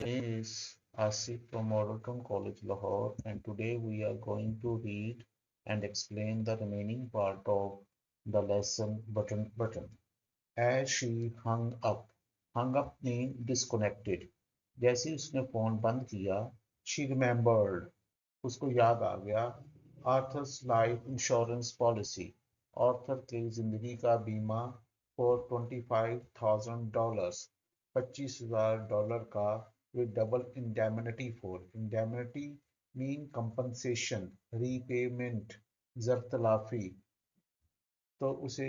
is Asif from Moraton College, Lahore, and today we are going to read and explain the remaining part of the lesson button. As she hung up mean disconnected. जैसे ही उसने phone बंद किया, she remembered, उसको याद आ गया, Arthur's life insurance policy, Arthur की जिंदगी का बीमा फॉर $25,000, $25,000 का, with double indemnity for indemnity mean compensation, repayment, जरतलाफी। तो उसे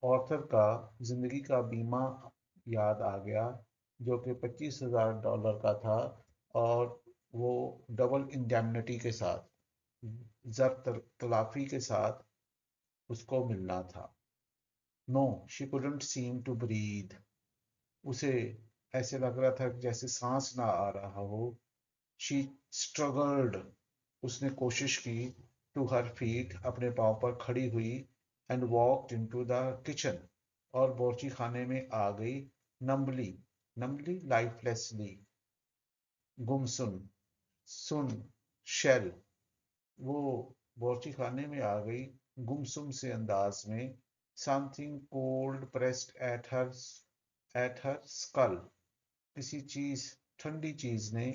ऑथर का जिंदगी का बीमा याद आ गया जो कि $25,000 का था और वो डबल इंडेमनिटी के साथ, जर तलाफी के साथ उसको मिलना था। No she couldn't seem to breathe, उसे ऐसे लग रहा था जैसे सांस ना आ रहा हो। शी स्ट्रगल्ड, उसने कोशिश की, टू हर फीट, अपने पांव पर खड़ी हुई, and walked into the kitchen, और बोर्ची खाने में आ गई, नम्बली, नम्बली लाइफलेसली, गुमसुम, सुन, शेल, वो बोर्ची खाने में आ गई गुमसुम से अंदाज में। Something cold pressed at her skull, किसी चीज, ठंडी चीज ने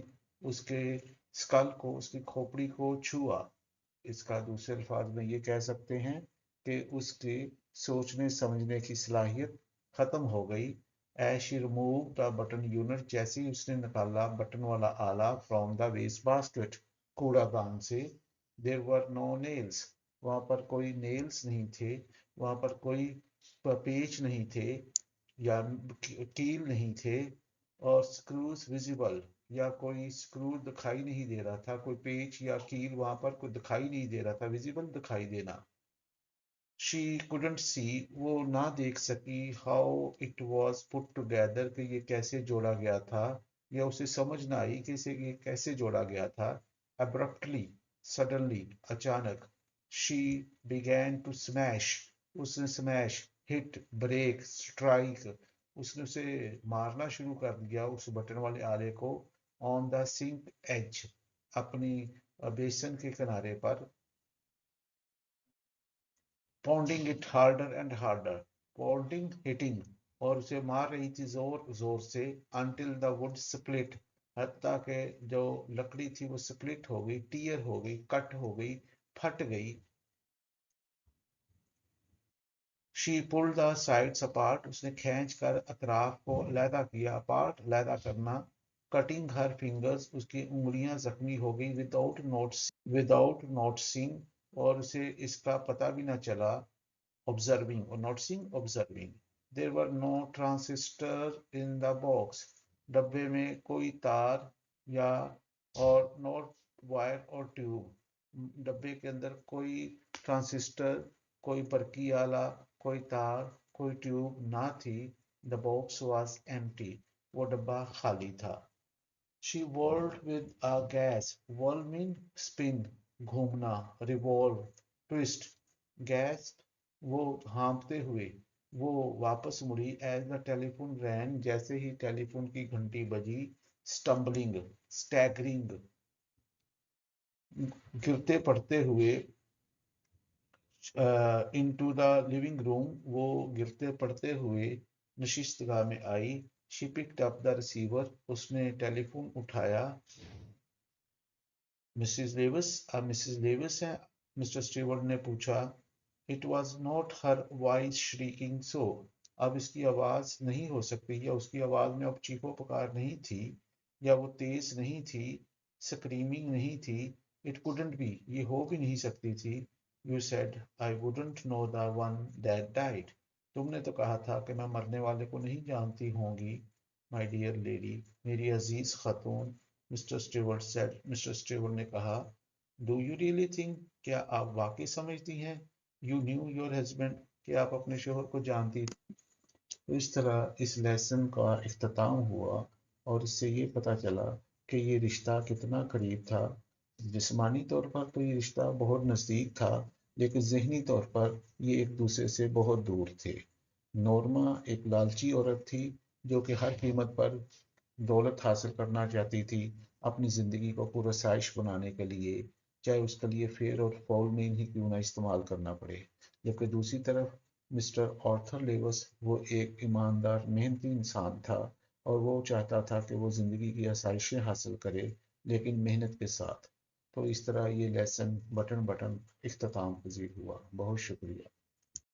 उसके स्कल को, उसकी खोपड़ी को छुआ। इसका दूसरे अल्फाज में ये कह सकते हैं कि उसके सोचने समझने की सलाहियत खत्म हो गई। As she remove the button unit, जैसे ही उसने निकाला बटन वाला आला, फ्रॉम द वेस्ट बास्केट, कूड़ादान से। देयर वर नो नेल्स, वहां पर कोई नेल्स नहीं थे, वहां पर कोई पेच नहीं थे या कील नहीं थे, और स्क्रूज विजिबल, या कोई स्क्रू दिखाई नहीं दे रहा था, कोई पेच या कील वहां पर कोई दिखाई नहीं दे रहा था, विजिबल दिखाई देना। शी कुडंट सी, वो ना देख सकी, how it was put together, कि ये कैसे जोड़ा गया था, या उसे समझ ना आई कि इसे ये कैसे जोड़ा गया था। अब्रप्टली, सडनली, अचानक। शी बिगैन टू स्मैश, उसने स्मैश, हिट, ब्रेक, स्ट्राइक, उसने उसे मारना शुरू कर दिया, उस बटन वाले आले को, ऑन द सिंक एज, अपनी बेसन के किनारे पर, pounding it harder and harder, pounding, hitting, और उसे मार रही थी जोर जोर से, अंटिल द वुड स्प्लिट, हत्ता के जो लकड़ी थी वो स्प्लिट हो गई, टीयर हो गई, कट हो गई, फट गई। She pulled the sides apart, उसने खींच कर अतराफ को अलहदा किया, अपार्ट, अलहदा करना। कटिंग हर फिंगर्स, उसकी उंगलियां जख्मी हो गई, विदाउट नोटिसिंग, और उसे इसका पता भी न चला। Observing or noticing, observing. There were no transistor in the box. डब्बे में कोई तार या, और नॉट वायर और ट्यूब, डब्बे के अंदर कोई ट्रांसिस्टर, कोई बरकी आला, कोई तार, कोई ट्यूब ना थी। द बॉक्स वॉज एम्प्टी, वो डब्बा खाली था। She whirled with a gas, whirl mean spin, घूमना, revolve, twist, gas, वो हाँफते हुए, वो वापस मुड़ी, एज द टेलीफोन रैंग, जैसे ही टेलीफोन की घंटी बजी। स्टम्बलिंग, स्टैगरिंग, गिरते पड़ते हुए, इनटू द लिविंग रूम, वो गिरते पड़ते हुए नशिस्तगाह में आई। She picked up the receiver, उसने टेलीफोन उठाया। मिसेस लेविस है, मिस्टर स्टीवर्ट ने पूछा। It was not her voice shrieking so, अब इसकी आवाज नहीं हो सकती, या उसकी आवाज में अब चीखो पुकार नहीं थी, या वो तेज नहीं थी, स्क्रीमिंग नहीं थी। इट कुडंट बी, ये हो भी नहीं सकती थी। You said I wouldn't know the one that died, तुमने तो कहा था कि मैं मरने वाले को नहीं जानती होंगी। माय डियर लेडी, मेरी अजीज खातून, मिस्टर स्टीवर्ट ने कहा। डू यू रियली थिंक, क्या आप वाकई समझती हैं, यू न्यू योर हस्बैंड, कि आप अपने शोहर को जानती थी। तो इस तरह इस लेसन का इख्तिताम हुआ, और इससे ये पता चला कि ये रिश्ता कितना करीब था। जिस्मानी तौर पर तो ये रिश्ता बहुत नज़दीक था, लेकिन जहनी तौर पर ये एक दूसरे से बहुत दूर थे। नोरमा एक लालची औरत थी जो कि हर कीमत पर दौलत हासिल करना चाहती थी अपनी ज़िंदगी को पुरसाइश बनाने के लिए, चाहे उसके लिए फेयर और फाउल मीन ही क्यों ना इस्तेमाल करना पड़े। जबकि दूसरी तरफ मिस्टर आर्थर लेवस वो एक ईमानदार मेहनती इंसान था और वो चाहता था कि वो ज़िंदगी की आसाइशें हासिल करे, लेकिन मेहनत के साथ। तो इस तरह ये लेसन बटन बटन इख्तिताम पजीर हुआ। बहुत शुक्रिया।